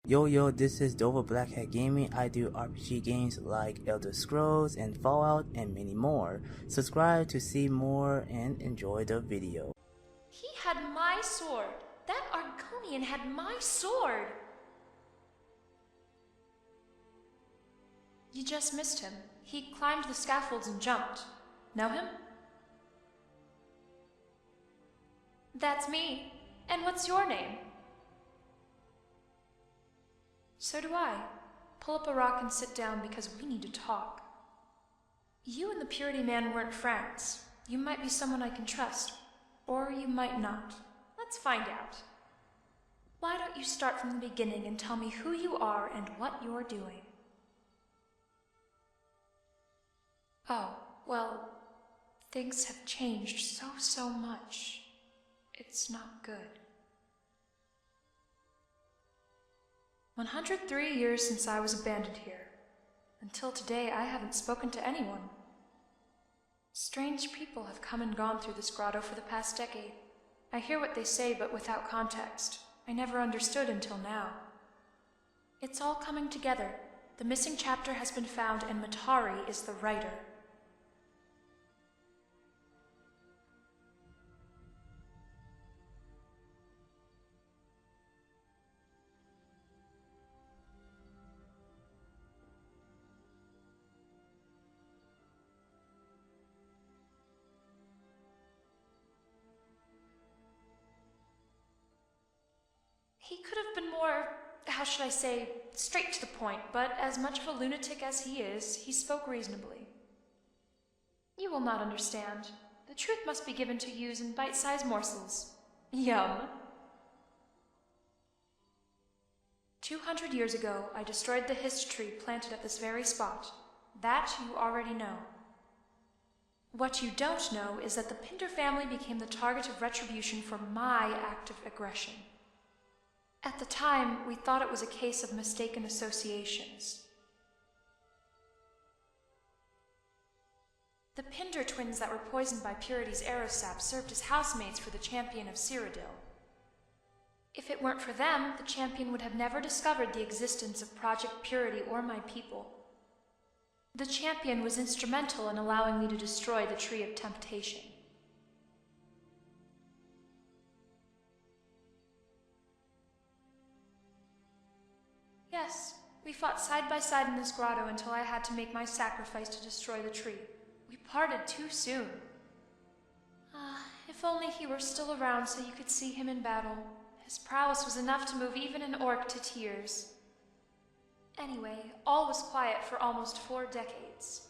Yo, this is Dova Blackhat Gaming. I do RPG games like Elder Scrolls and Fallout and many more. Subscribe to see more and enjoy the video. He had my sword. That Argonian had my sword. You just missed him. He climbed the scaffolds and jumped. Know him? That's me. And what's your name? So do I. Pull up a rock and sit down because we need to talk. You and the Purity Man weren't friends. You might be someone I can trust. Or you might not. Let's find out. Why don't you start from the beginning and tell me who you are and what you're doing? Oh, well, things have changed so much. It's not good. 103 years since I was abandoned here. Until today, I haven't spoken to anyone. Strange people have come and gone through this grotto for the past decade. I hear what they say, but without context. I never understood until now. It's all coming together. The missing chapter has been found, and Matari is the writer. He could have been more, how should I say, straight to the point, but as much of a lunatic as he is, he spoke reasonably. You will not understand. The truth must be given to you in bite-sized morsels. Yum. 200 years ago, I destroyed the hist tree planted at this very spot. That you already know. What you don't know is that the Pinder family became the target of retribution for my act of aggression. At the time, we thought it was a case of mistaken associations. The Pinder twins that were poisoned by Purity's arrow sap served as housemates for the champion of Cyrodiil. If it weren't for them, the champion would have never discovered the existence of Project Purity or my people. The champion was instrumental in allowing me to destroy the Tree of Temptation. Yes, we fought side by side in this grotto until I had to make my sacrifice to destroy the tree. We parted too soon. If only he were still around so you could see him in battle. His prowess was enough to move even an orc to tears. Anyway, all was quiet for almost 4 decades.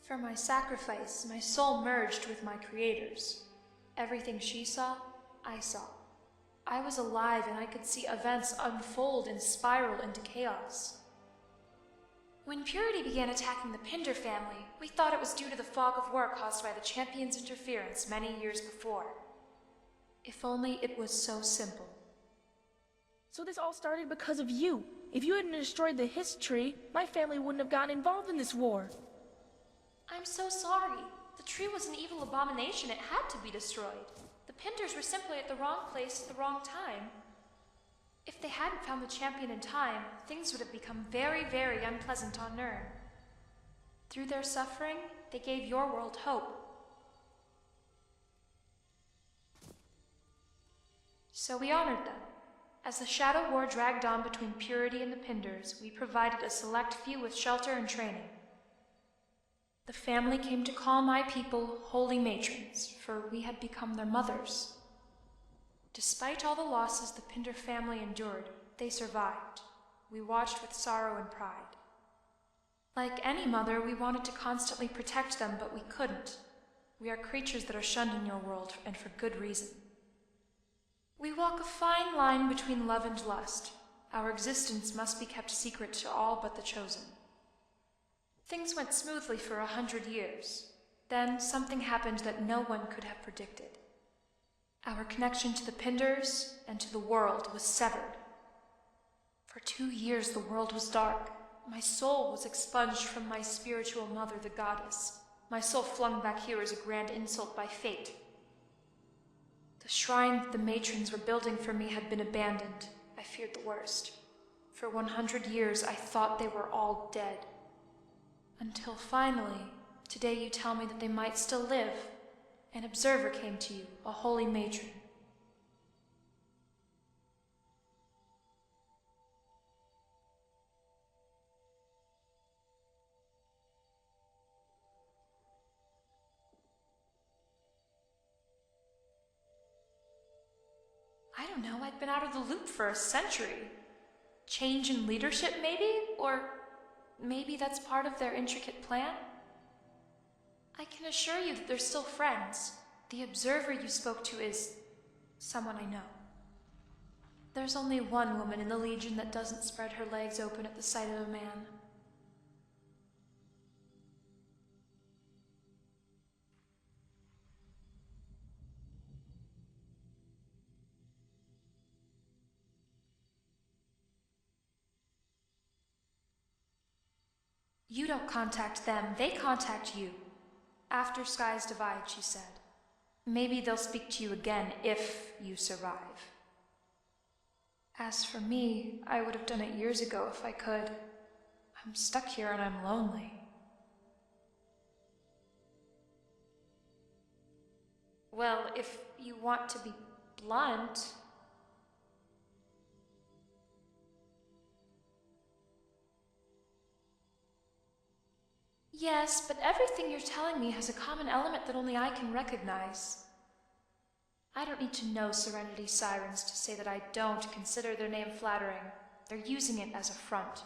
For my sacrifice, my soul merged with my creator's. Everything she saw, I saw. I was alive and I could see events unfold and spiral into chaos. When Purity began attacking the Pinder family, we thought it was due to the fog of war caused by the champion's interference many years before. If only it was so simple. So this all started because of you. If you hadn't destroyed the hist tree, my family wouldn't have gotten involved in this war. I'm so sorry. The tree was an evil abomination. It had to be destroyed. The Pinders were simply at the wrong place at the wrong time. If they hadn't found the champion in time, things would have become very unpleasant on Nirn. Through their suffering, they gave your world hope. So we honored them. As the Shadow War dragged on between Purity and the Pinders, we provided a select few with shelter and training. The family came to call my people holy matrons, for we had become their mothers. Despite all the losses the Pinder family endured, they survived. We watched with sorrow and pride. Like any mother, we wanted to constantly protect them, but we couldn't. We are creatures that are shunned in your world, and for good reason. We walk a fine line between love and lust. Our existence must be kept secret to all but the chosen. Things went smoothly for 100 years. Then something happened that no one could have predicted. Our connection to the Pinders and to the world was severed. For 2 years the world was dark. My soul was expunged from my spiritual mother, the goddess. My soul flung back here as a grand insult by fate. The shrine that the matrons were building for me had been abandoned. I feared the worst. For 100 years, I thought they were all dead. Until finally, today you tell me that they might still live. An observer came to you, a holy matron. I don't know, I'd been out of the loop for a century. Change in leadership, maybe? Or maybe that's part of their intricate plan? I can assure you that they're still friends. The observer you spoke to is someone I know. There's only one woman in the Legion that doesn't spread her legs open at the sight of a man. You don't contact them, they contact you. After skies divide, she said. Maybe they'll speak to you again if you survive. As for me, I would have done it years ago if I could. I'm stuck here and I'm lonely. Well, if you want to be blunt... Yes, but everything you're telling me has a common element that only I can recognize. I don't need to know Serenity Sirens to say that I don't consider their name flattering. They're using it as a front.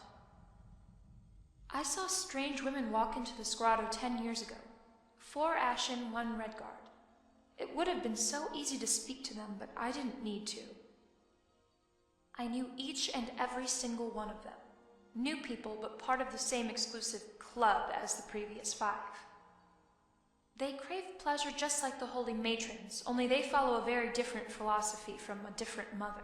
I saw strange women walk into the grotto 10 years ago. 4 Ashen, 1 Redguard. It would have been so easy to speak to them, but I didn't need to. I knew each and every single one of them. New people, but part of the same exclusive club as the previous 5. They crave pleasure just like the holy matrons, only they follow a very different philosophy from a different mother.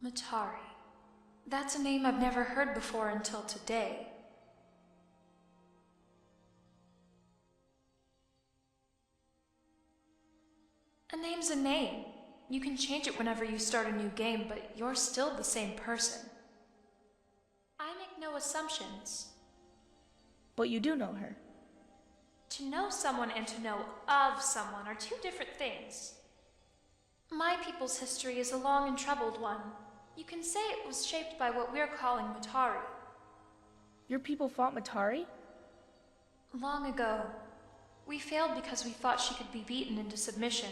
Matari. That's a name I've never heard before until today. A name's a name. You can change it whenever you start a new game, but you're still the same person. I make no assumptions. But you do know her. To know someone and to know of someone are 2 different things. My people's history is a long and troubled one. You can say it was shaped by what we're calling Matari. Your people fought Matari? Long ago. We failed because we thought she could be beaten into submission.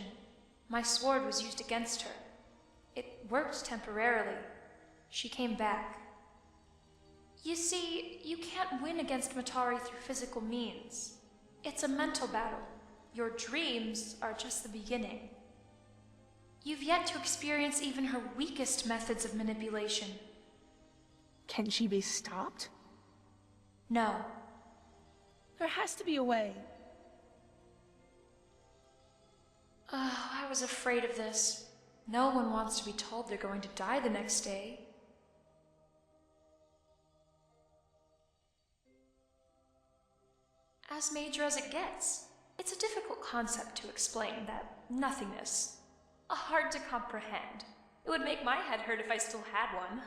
My sword was used against her. It worked temporarily. She came back. You see, you can't win against Matari through physical means. It's a mental battle. Your dreams are just the beginning. You've yet to experience even her weakest methods of manipulation. Can she be stopped? No. There has to be a way. Oh, I was afraid of this. No one wants to be told they're going to die the next day. As major as it gets. It's a difficult concept to explain, that nothingness. Hard to comprehend. It would make my head hurt if I still had one.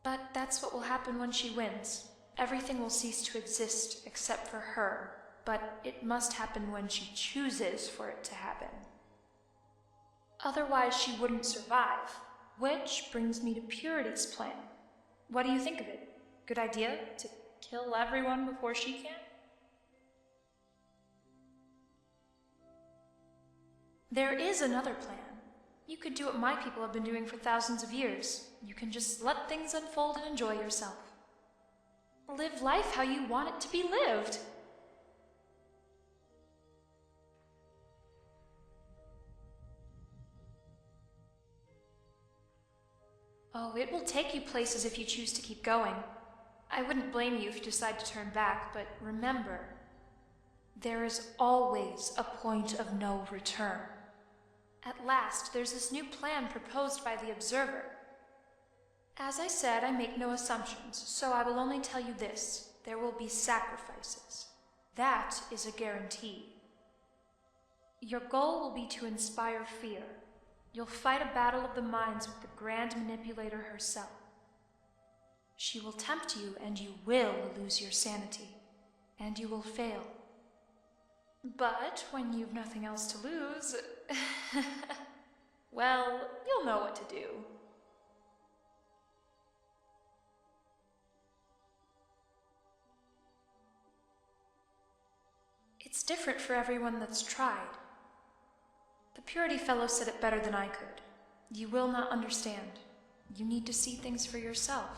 But that's what will happen when she wins. Everything will cease to exist except for her. But it must happen when she chooses for it to happen. Otherwise, she wouldn't survive. Which brings me to Purity's plan. What do you think of it? Good idea? To kill everyone before she can? There is another plan. You could do what my people have been doing for thousands of years. You can just let things unfold and enjoy yourself. Live life how you want it to be lived. Oh, it will take you places if you choose to keep going. I wouldn't blame you if you decide to turn back, but remember, there is always a point of no return. At last, there's this new plan proposed by the Observer. As I said, I make no assumptions, so I will only tell you this. There will be sacrifices. That is a guarantee. Your goal will be to inspire fear. You'll fight a battle of the minds with the Grand Manipulator herself. She will tempt you, and you will lose your sanity. And you will fail. But when you've nothing else to lose, well, you'll know what to do. It's different for everyone that's tried. The Purity Fellow said it better than I could. You will not understand. You need to see things for yourself.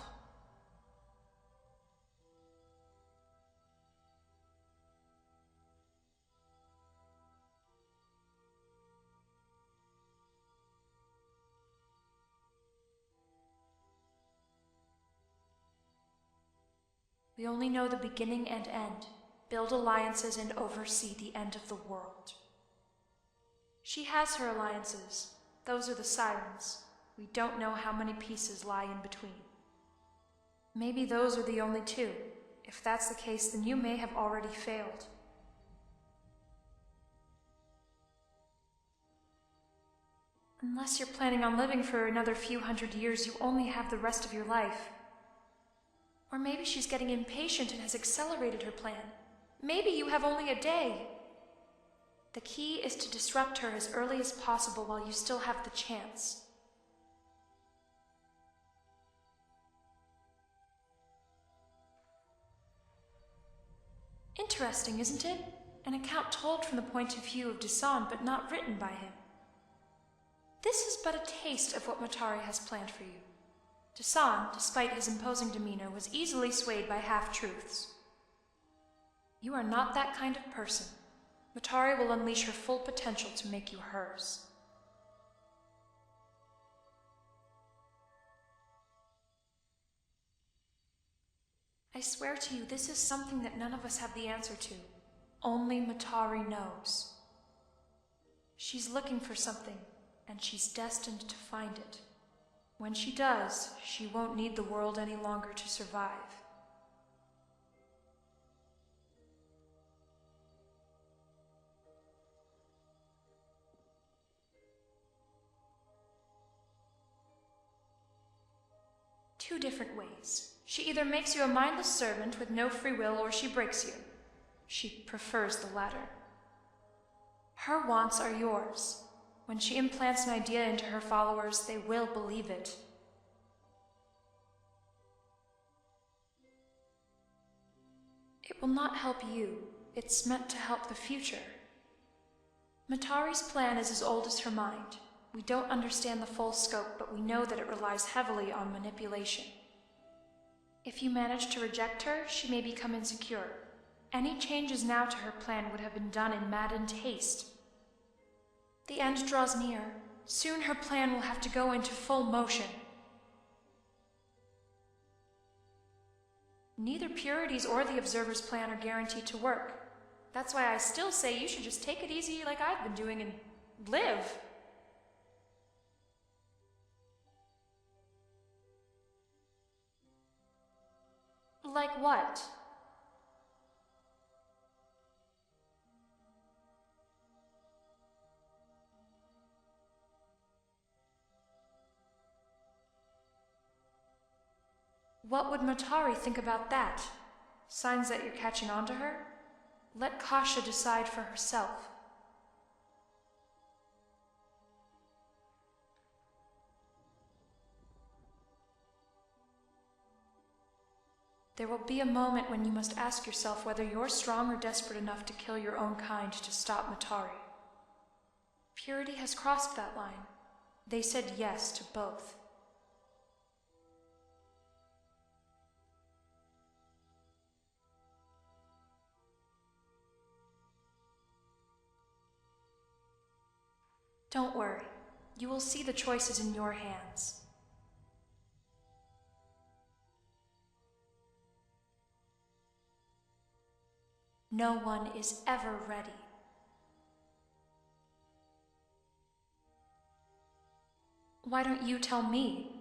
We only know the beginning and end, build alliances and oversee the end of the world. She has her alliances. Those are the sirens. We don't know how many pieces lie in between. Maybe those are the only two. If that's the case, then you may have already failed. Unless you're planning on living for another few hundred years, you only have the rest of your life. Or maybe she's getting impatient and has accelerated her plan. Maybe you have only a day. The key is to disrupt her as early as possible while you still have the chance. Interesting, isn't it? An account told from the point of view of Dasan, but not written by him. This is but a taste of what Matari has planned for you. Dasan, despite his imposing demeanor, was easily swayed by half-truths. You are not that kind of person. Matari will unleash her full potential to make you hers. I swear to you, this is something that none of us have the answer to. Only Matari knows. She's looking for something, and she's destined to find it. When she does, she won't need the world any longer to survive. Two different ways. She either makes you a mindless servant with no free will, or she breaks you. She prefers the latter. Her wants are yours. When she implants an idea into her followers, they will believe it. It will not help you. It's meant to help the future. Matari's plan is as old as her mind. We don't understand the full scope, but we know that it relies heavily on manipulation. If you manage to reject her, she may become insecure. Any changes now to her plan would have been done in maddened haste. The end draws near. Soon her plan will have to go into full motion. Neither Purity's or the Observer's plan are guaranteed to work. That's why I still say you should just take it easy like I've been doing and live. Like what? What would Matari think about that? Signs that you're catching on to her? Let Kasha decide for herself. There will be a moment when you must ask yourself whether you're strong or desperate enough to kill your own kind to stop Matari. Purity has crossed that line. They said yes to both. Don't worry. You will see the choices in your hands. No one is ever ready. Why don't you tell me?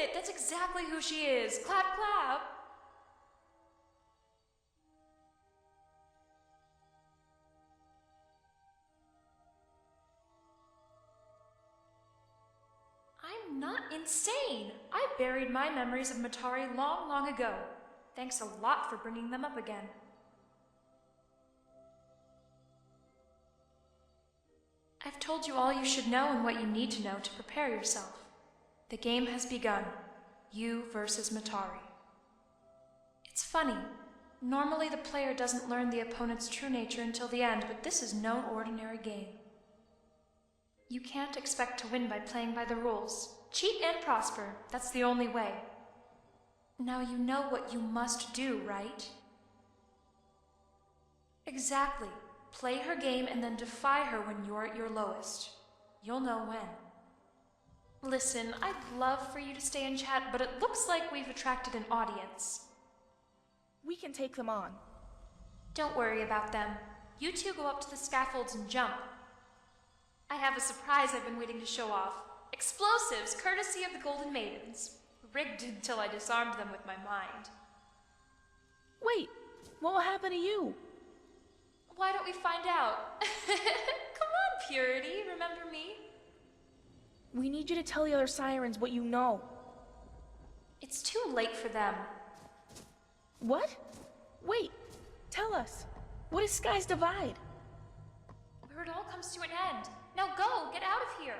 it! That's exactly who she is! Clap, clap! I'm not insane! I buried my memories of Matari long, long ago. Thanks a lot for bringing them up again. I've told you all you should know and what you need to know to prepare yourself. The game has begun. You versus Matari. It's funny. Normally the player doesn't learn the opponent's true nature until the end, but this is no ordinary game. You can't expect to win by playing by the rules. Cheat and prosper, that's the only way. Now you know what you must do, right? Exactly. Play her game and then defy her when you're at your lowest. You'll know when. Listen, I'd love for you to stay and chat, but it looks like we've attracted an audience. We can take them on. Don't worry about them. You two go up to the scaffolds and jump. I have a surprise I've been waiting to show off. Explosives, courtesy of the Golden Maidens. Rigged until I disarmed them with my mind. Wait, what will happen to you? Why don't we find out? Come on, Purity, remember me? We need you to tell the other sirens what you know. It's too late for them. What? Wait, tell us. What is Sky's Divide? Where it all comes to an end. Now go, get out of here.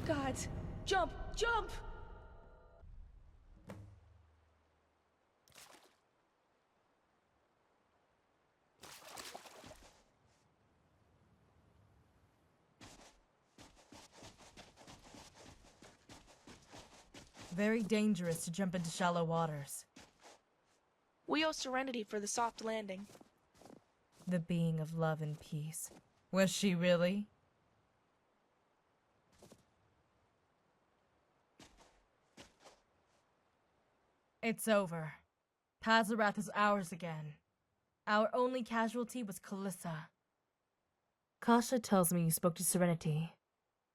Gods, jump, jump! Very dangerous to jump into shallow waters. We owe Serenity for the soft landing. The being of love and peace. Was she really? It's over. Pazarath is ours again. Our only casualty was Kalissa. Kasha tells me you spoke to Serenity.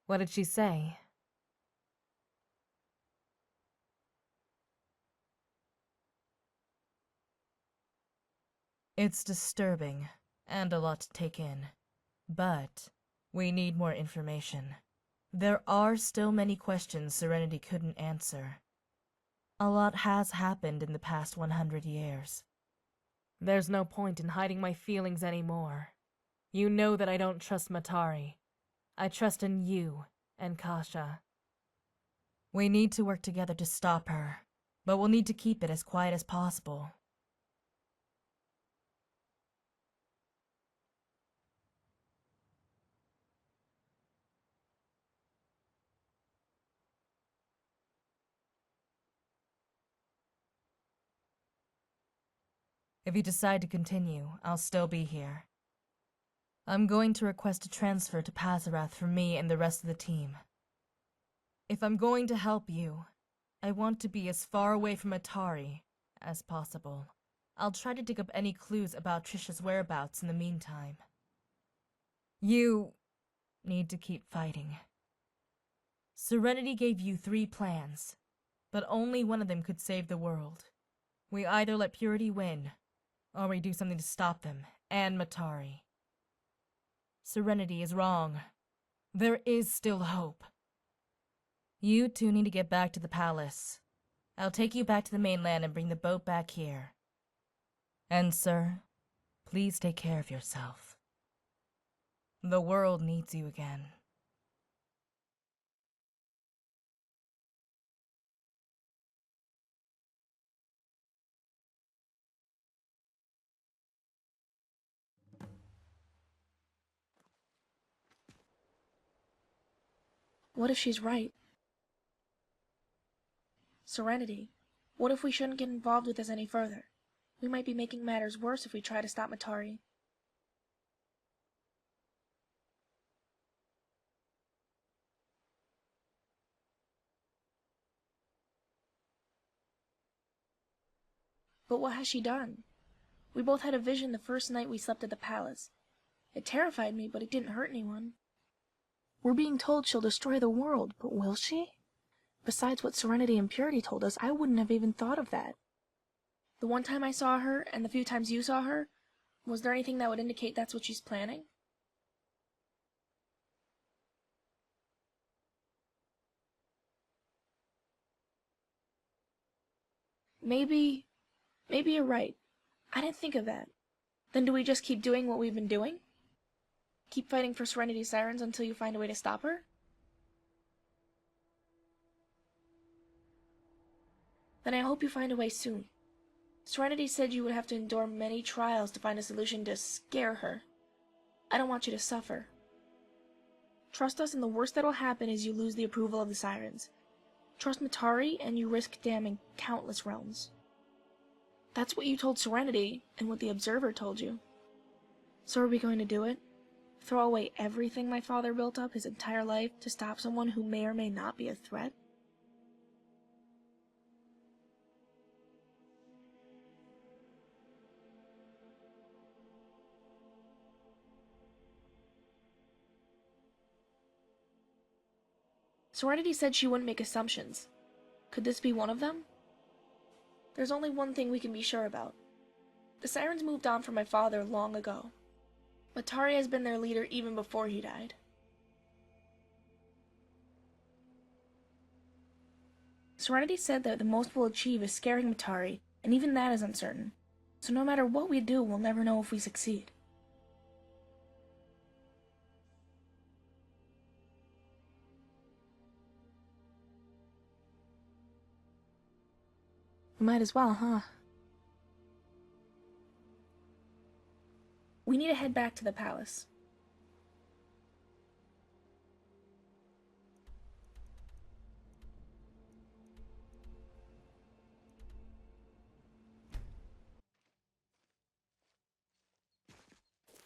What did she say? It's disturbing, and a lot to take in. But we need more information. There are still many questions Serenity couldn't answer. A lot has happened in the past 100 years. There's no point in hiding my feelings anymore. You know that I don't trust Matari. I trust in you and Kasha. We need to work together to stop her, but we'll need to keep it as quiet as possible. If you decide to continue, I'll still be here. I'm going to request a transfer to Pazarath for me and the rest of the team. If I'm going to help you, I want to be as far away from Atari as possible. I'll try to dig up any clues about Trisha's whereabouts in the meantime. You need to keep fighting. Serenity gave you 3 plans, but only one of them could save the world. We either let Purity win, or we do something to stop them, and Matari. Serenity is wrong. There is still hope. You two need to get back to the palace. I'll take you back to the mainland and bring the boat back here. And sir, please take care of yourself. The world needs you again. What if she's right? Serenity, what if we shouldn't get involved with this any further? We might be making matters worse if we try to stop Matari. But what has she done? We both had a vision the first night we slept at the palace. It terrified me, but it didn't hurt anyone. We're being told she'll destroy the world, but will she? Besides what Serenity and Purity told us, I wouldn't have even thought of that. The one time I saw her, and the few times you saw her, was there anything that would indicate that's what she's planning? Maybe you're right. I didn't think of that. Then do we just keep doing what we've been doing? Keep fighting for Serenity's sirens until you find a way to stop her? Then I hope you find a way soon. Serenity said you would have to endure many trials to find a solution to scare her. I don't want you to suffer. Trust us, and the worst that'll happen is you lose the approval of the sirens. Trust Matari, and you risk damning countless realms. That's what you told Serenity, and what the Observer told you. So are we going to do it? Throw away everything my father built up his entire life to stop someone who may or may not be a threat? Serenity said she wouldn't make assumptions. Could this be one of them? There's only one thing we can be sure about. The sirens moved on from my father long ago. Matari has been their leader even before he died. Serenity said that the most we'll achieve is scaring Matari, and even that is uncertain. So no matter what we do, we'll never know if we succeed. Might as well, huh? We need to head back to the palace.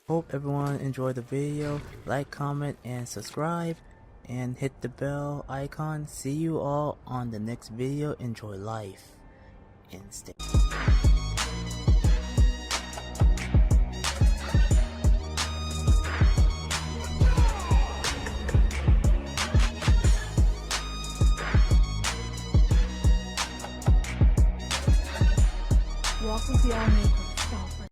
Hope everyone enjoyed the video. Like, comment, and subscribe. And hit the bell icon. See you all on the next video. Enjoy life. And stay. Walk with the All-Maker.